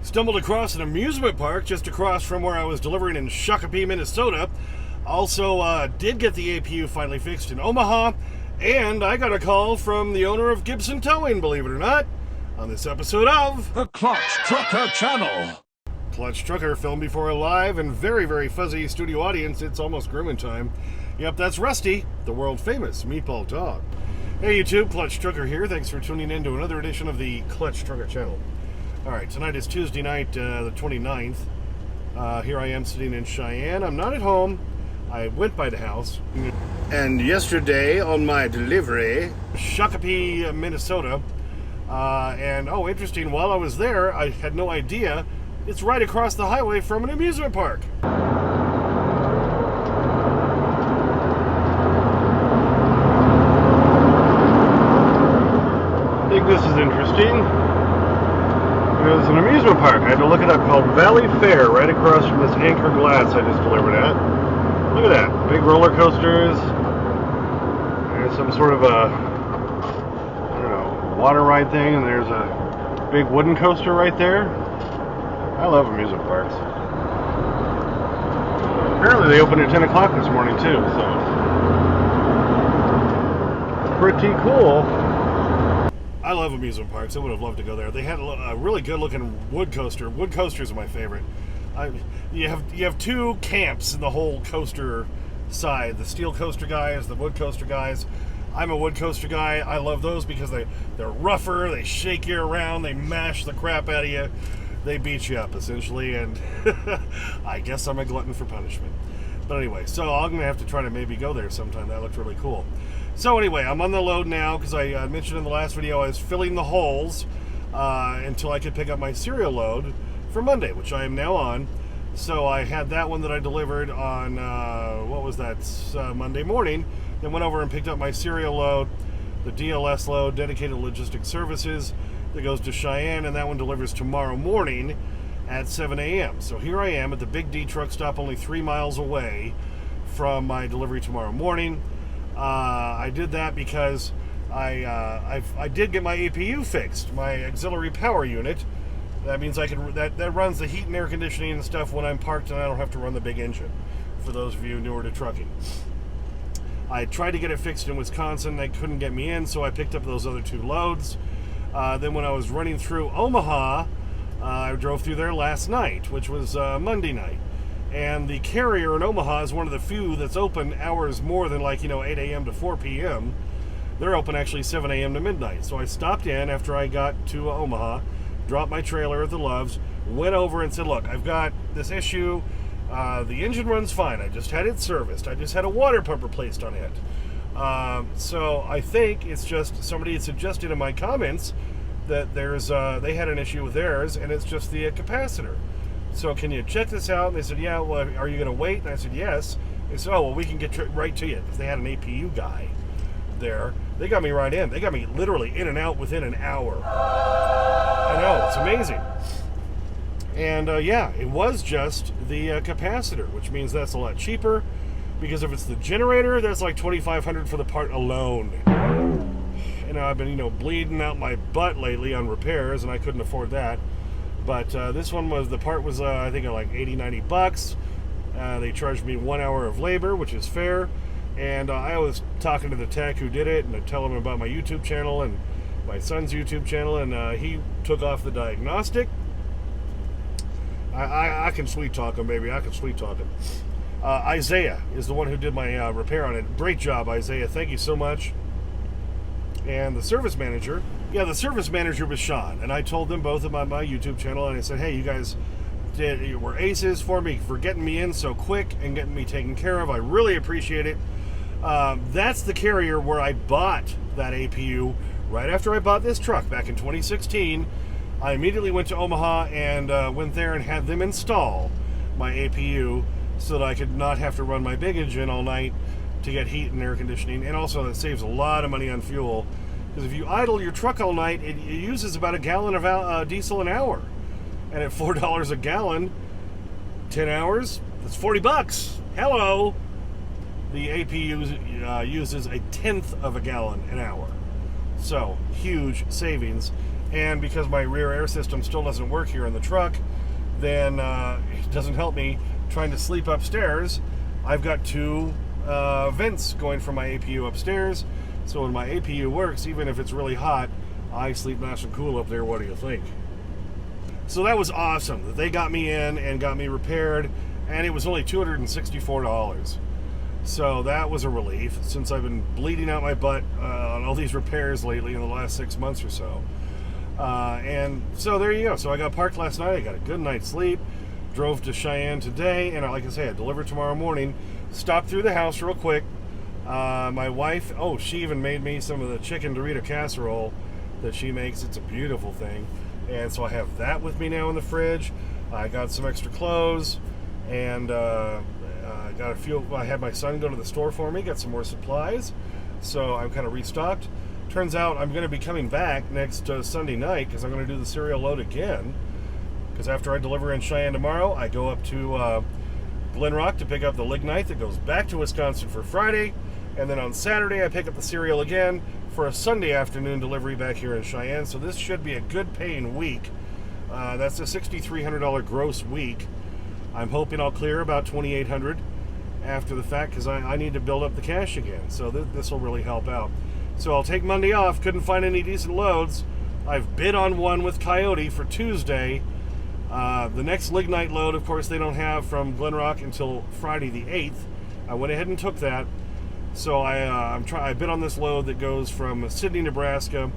Stumbled across an amusement park just across from where I was delivering in Shakopee, Minnesota. Also, did get the APU finally fixed in Omaha. And I got a call from the owner of Gibson Towing, believe it or not, on this episode of the Clutch Trucker Channel. Clutch Trucker, filmed before a live and very, very fuzzy studio audience. It's almost grooming time. Yep, that's Rusty, the world-famous meatball dog. Hey YouTube, Clutch Trucker here. Thanks for tuning in to another edition of the Clutch Trucker Channel. Alright, tonight is Tuesday night, the 29th. Here I am sitting in Cheyenne. I'm not at home. I went by the house. And yesterday on my delivery, Shakopee, Minnesota. And oh, interesting, while I was there, I had no idea it's right across the highway from an amusement park. I think this is interesting. There's an amusement park. I had to look it up, called Valley Fair, right across from this Anchor Glass I just delivered at. Look at that. Big roller coasters. There's some sort of a, I don't know, water ride thing, and there's a big wooden coaster right there. I love amusement parks. Apparently they opened at 10 o'clock this morning too, so pretty cool. I love amusement parks. I would have loved to go there. They had a really good-looking wood coaster. Wood coasters are my favorite. You have two camps in the whole coaster side. The steel coaster guys, the wood coaster guys. I'm a wood coaster guy. I love those because they're rougher. They shake you around. They mash the crap out of you. They beat you up, essentially. And I guess I'm a glutton for punishment. But anyway, so I'm going to have to try to maybe go there sometime. That looked really cool. So anyway, I'm on the load now because I mentioned in the last video I was filling the holes until I could pick up my cereal load for Monday, which I am now on. So I had that one that I delivered on, what was that, Monday morning. Then went over and picked up my cereal load, the DLS load, Dedicated Logistics Services, that goes to Cheyenne, and that one delivers tomorrow morning at 7 a.m. So here I am at the Big D truck stop, only 3 miles away from my delivery tomorrow morning. I did that because I did get my APU fixed, my auxiliary power unit. That means I can that runs the heat and air conditioning and stuff when I'm parked, and I don't have to run the big engine. For those of you newer to trucking, I tried to get it fixed in Wisconsin. They couldn't get me in, so I picked up those other 2 loads. Then when I was running through Omaha, I drove through there last night, which was Monday night. And the carrier in Omaha is one of the few that's open hours more than 8 a.m. to 4 p.m. They're open actually 7 a.m. to midnight. So I stopped in after I got to Omaha, dropped my trailer at the Loves, went over and said, look, I've got this issue. The engine runs fine. I just had it serviced. I just had a water pump replaced on it. So I think it's just somebody had suggested in my comments that they had an issue with theirs, and it's just the capacitor. So can you check this out? And they said, yeah, well, are you going to wait? And I said, yes. They said, oh, well, we can get right to you. Because they had an APU guy there. They got me right in. They got me literally in and out within an hour. I know, it's amazing. And yeah, it was just the capacitor, which means that's a lot cheaper. Because if it's the generator, that's like $2,500 for the part alone. And I've been, bleeding out my butt lately on repairs, and I couldn't afford that. But this one the part was, I think, like $80-90. They charged me 1 hour of labor, which is fair. And I was talking to the tech who did it, and I tell him about my YouTube channel and my son's YouTube channel, and he took off the diagnostic. I can sweet talk him, baby. I can sweet talk him. Isaiah is the one who did my repair on it. Great job, Isaiah. Thank you so much. And the service manager, the service manager was Sean, and I told them both about my YouTube channel, and I said, hey, you guys were aces for me for getting me in so quick and getting me taken care of. I really appreciate it. That's the carrier where I bought that APU right after I bought this truck back in 2016. I immediately went to Omaha and went there and had them install my APU so that I could not have to run my big engine all night to get heat and air conditioning. And also it saves a lot of money on fuel, because if you idle your truck all night, it uses about a gallon of diesel an hour. And at $4 a gallon, 10 hours, that's $40. Hello! The APU uses 1/10 of a gallon an hour. So, huge savings. and because my rear air system still doesn't work here in the truck, then it doesn't help me trying to sleep upstairs. I've got two vents going from my APU upstairs, so when my APU works, even if it's really hot, I sleep nice and cool up there. What do you think? So that was awesome that they got me in and got me repaired, and it was only $264. So that was a relief, since I've been bleeding out my butt on all these repairs lately in the last 6 months or so. And so there you go. So I got parked last night. I got a good night's sleep. Drove to Cheyenne today, and like I say, I deliver tomorrow morning. Stopped through the house real quick. My wife, she even made me some of the chicken Dorito casserole that she makes. It's a beautiful thing. And so I have that with me now in the fridge. I got some extra clothes, and I had my son go to the store for me, got some more supplies. So I'm kind of restocked. Turns out I'm going to be coming back next Sunday night, because I'm going to do the cereal load again. Because after I deliver in Cheyenne tomorrow, I go up to Glen Rock to pick up the lignite that goes back to Wisconsin for Friday. And then on Saturday, I pick up the cereal again for a Sunday afternoon delivery back here in Cheyenne. So this should be a good paying week. That's a $6,300 gross week. I'm hoping I'll clear about $2,800 after the fact, because I need to build up the cash again. So this will really help out. So I'll take Monday off. Couldn't find any decent loads. I've bid on one with Coyote for Tuesday. The next lignite load, of course, they don't have from Glen Rock until Friday the 8th. I went ahead and took that. So I bid on this load that goes from Sidney, Nebraska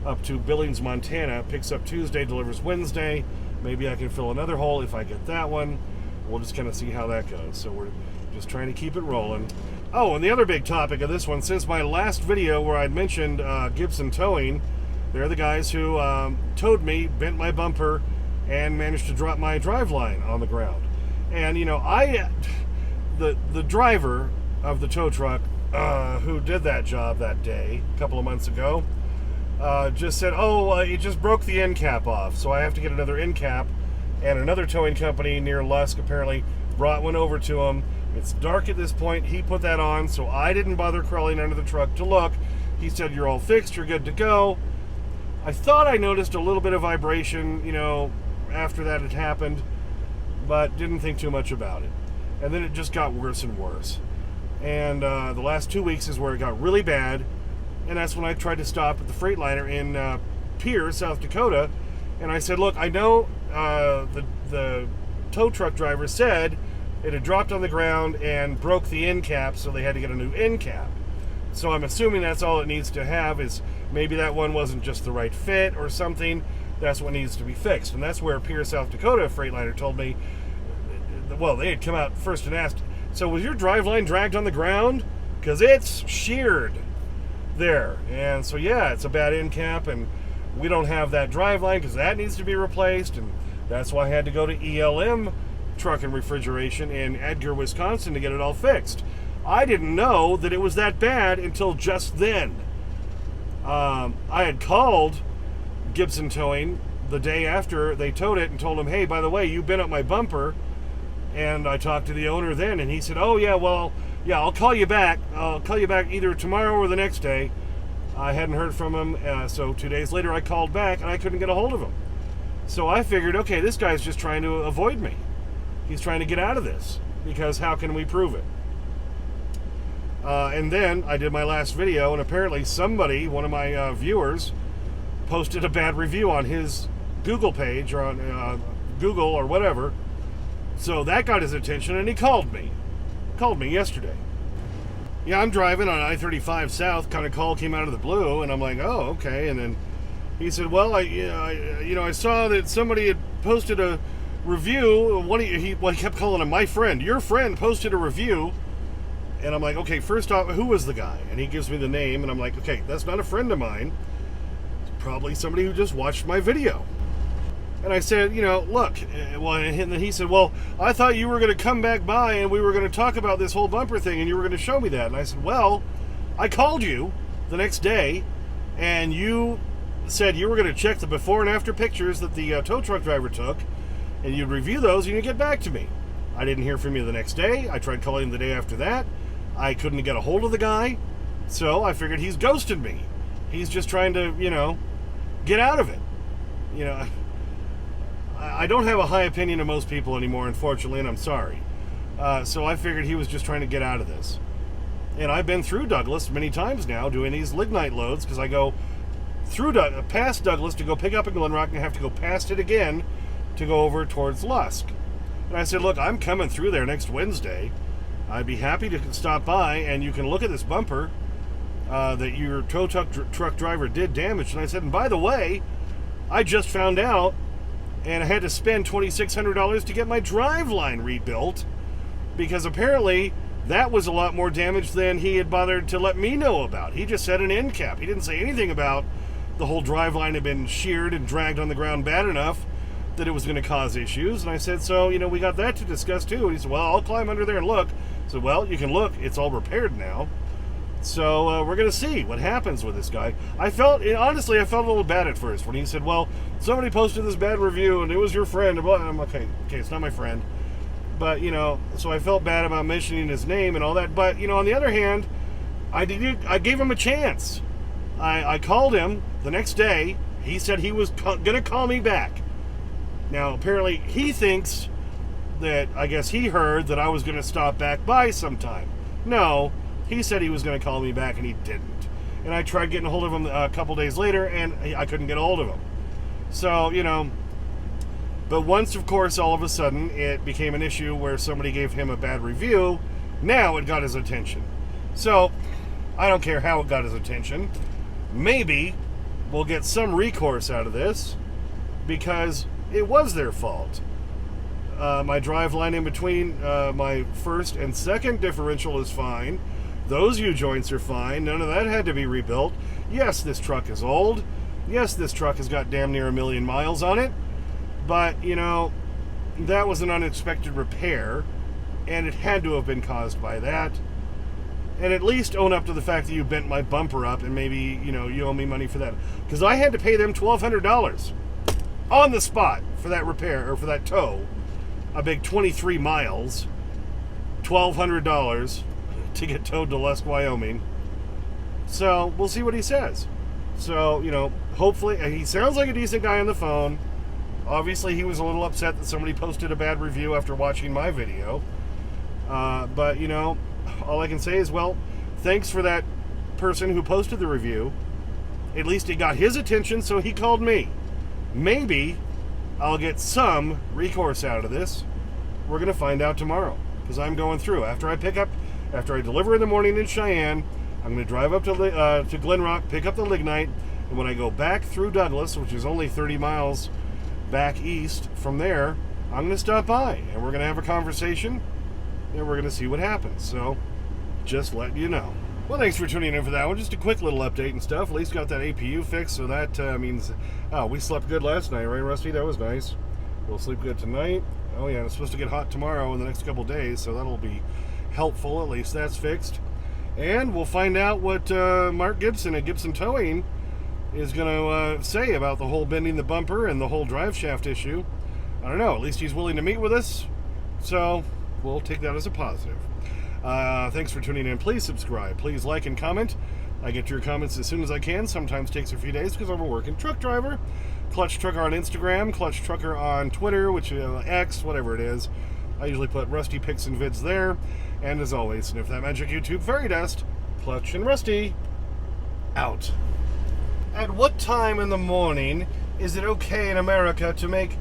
up to Billings, Montana. Picks up Tuesday, delivers Wednesday. Maybe I can fill another hole if I get that one. We'll just kind of see how that goes. So we're just trying to keep it rolling. Oh, and the other big topic of this one, since my last video where I'd mentioned Gibson Towing, they're the guys who towed me, bent my bumper, and managed to drop my driveline on the ground. And you know, the driver of the tow truck who did that job that day a couple of months ago just said, it just broke the end cap off, so I have to get another end cap. And another towing company near Lusk apparently brought one over to him. It's dark at this point. He put that on, so I didn't bother crawling under the truck to look. He said, "You're all fixed, you're good to go." I thought I noticed a little bit of vibration, after that had happened, but didn't think too much about it. And then it just got worse and worse. And the last 2 weeks is where it got really bad, and that's when I tried to stop at the Freightliner in Pierre, South Dakota, and I said, "Look, I know the tow truck driver said it had dropped on the ground and broke the end cap, so they had to get a new end cap. So I'm assuming that's all it needs to have, is maybe that one wasn't just the right fit or something. That's what needs to be fixed." And that's where Pierre, South Dakota Freightliner told me, well, they had come out first and asked, "So was your driveline dragged on the ground? Because it's sheared there." And so, yeah, it's a bad end cap, and we don't have that driveline because that needs to be replaced. And that's why I had to go to ELM Truck and Refrigeration in Edgar, Wisconsin to get it all fixed. I didn't know that it was that bad until just then. I had called Gibson Towing the day after they towed it and told them, "Hey, by the way, you bent up my bumper." And I talked to the owner then, and he said, "Oh, yeah, well, yeah, I'll call you back. I'll call you back either tomorrow or the next day." I hadn't heard from him, so 2 days later I called back, and I couldn't get a hold of him. So I figured, okay, this guy's just trying to avoid me. He's trying to get out of this, because how can we prove it? And then I did my last video, and apparently somebody, one of my viewers, posted a bad review on his Google page, or on Google or whatever. So that got his attention, and he called me. Called me yesterday. Yeah, I'm driving on I-35 South. Kind of call came out of the blue, and I'm like, "Oh, okay." And then he said, "Well, I saw that somebody had posted a review." He kept calling him my friend. "Your friend posted a review." And I'm like, "Okay, first off, who was the guy?" And he gives me the name, and I'm like, "Okay, that's not a friend of mine. It's probably somebody who just watched my video." And I said, "Look," and then he said, "Well, I thought you were going to come back by and we were going to talk about this whole bumper thing and you were going to show me that." And I said, "Well, I called you the next day and you said you were going to check the before and after pictures that the tow truck driver took and you'd review those and you'd get back to me." I didn't hear from you the next day. I tried calling him the day after that. I couldn't get a hold of the guy. So I figured he's ghosted me. He's just trying to, get out of it. you know, I don't have a high opinion of most people anymore, unfortunately, and I'm sorry. So I figured he was just trying to get out of this. And I've been through Douglas many times now doing these lignite loads, because I go through past Douglas to go pick up in Glen Rock and have to go past it again to go over towards Lusk. And I said, look, I'm coming through there next Wednesday. I'd be happy to stop by, and you can look at this bumper that your tow truck driver did damage. And I said, and by the way, I just found out, and I had to spend $2,600 to get my driveline rebuilt, because apparently that was a lot more damage than he had bothered to let me know about. He just said an end cap. He didn't say anything about the whole driveline had been sheared and dragged on the ground bad enough that it was going to cause issues. And I said, so, we got that to discuss too. And he said, well, I'll climb under there and look. I said, well, you can look. It's all repaired now. So we're going to see what happens with this guy. Honestly, I felt a little bad at first when he said, well, somebody posted this bad review and it was your friend. And I'm okay, it's not my friend. But, so I felt bad about mentioning his name and all that. But, on the other hand, I gave him a chance. I called him the next day. He said he was going to call me back. Now, apparently, he thinks that, I guess he heard that I was going to stop back by sometime. No, he said he was going to call me back, and he didn't. And I tried getting a hold of him a couple days later, and I couldn't get a hold of him. So, but once, of course, all of a sudden, it became an issue where somebody gave him a bad review. Now it got his attention. So, I don't care how it got his attention. Maybe we'll get some recourse out of this, because it was their fault. My drive line in between my first and second differential is fine. Those U-joints are fine. None of that had to be rebuilt. Yes, this truck is old. Yes, this truck has got damn near 1 million miles on it. But, that was an unexpected repair, and it had to have been caused by that. And at least own up to the fact that you bent my bumper up, and maybe, you owe me money for that. Because I had to pay them $1,200 on the spot for that repair, or for that tow. A big 23 miles, $1,200 to get towed to Lusk, Wyoming. So, we'll see what he says. So, hopefully, he sounds like a decent guy on the phone. Obviously, he was a little upset that somebody posted a bad review after watching my video. But, all I can say is, well, thanks for that person who posted the review. At least it got his attention, so he called me. Maybe I'll get some recourse out of this. We're going to find out tomorrow, because I'm going through. After I deliver in the morning in Cheyenne, I'm going to drive up to Glen Rock, pick up the lignite, and when I go back through Douglas, which is only 30 miles back east from there, I'm going to stop by, and we're going to have a conversation, and we're going to see what happens. So, just letting you know. Well, thanks for tuning in for that one. Just a quick little update and stuff. At least got that APU fixed, so that means... Oh, we slept good last night, right, Rusty? That was nice. We'll sleep good tonight. Oh, yeah, it's supposed to get hot tomorrow in the next couple days, so that'll be helpful. At least that's fixed. And we'll find out what Mark Gibson at Gibson Towing is going to say about the whole bending the bumper and the whole drive shaft issue. I don't know. At least he's willing to meet with us, so we'll take that as a positive. Thanks for tuning in. Please subscribe. Please like and comment. I get to your comments as soon as I can. Sometimes takes a few days because I'm a working truck driver. Clutch Trucker on Instagram, Clutch Trucker on Twitter, which X, whatever it is. I usually put Rusty pics and vids there. And as always, sniff that magic YouTube fairy dust. Clutch and Rusty, out. At what time in the morning is it okay in America to make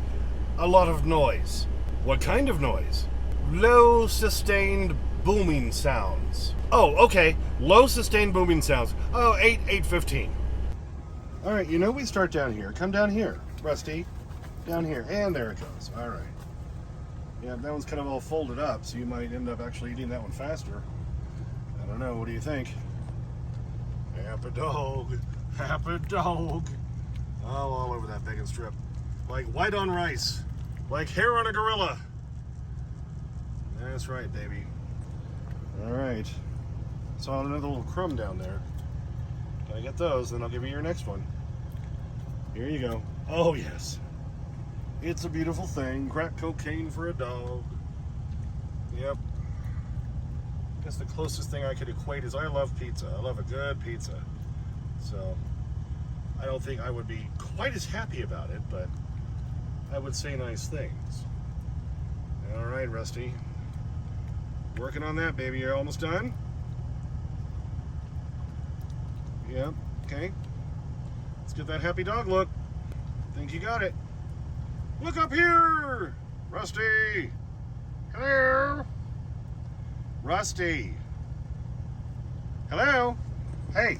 a lot of noise? What kind of noise? Low sustained booming sounds. Oh, okay. Low sustained booming sounds. Oh, 8:15. All right, we start down here. Come down here, Rusty. Down here. And there it goes. All right. Yeah, that one's kind of all folded up, so you might end up actually eating that one faster. I don't know. What do you think? Happy dog. Happy dog. Oh, all over that bacon strip. Like white on rice. Like hair on a gorilla. That's right, baby. All right. Saw another little crumb down there. Can I get those? Then I'll give you your next one. Here you go. Oh, yes. It's a beautiful thing. Crack cocaine for a dog. Yep. I guess the closest thing I could equate is I love pizza. I love a good pizza. So, I don't think I would be quite as happy about it, but I would say nice things. All right, Rusty. Working on that, baby. You're almost done? Yep, okay. Let's get that happy dog look. Think you got it. Look up here! Rusty! Hello? Rusty! Hello? Hey!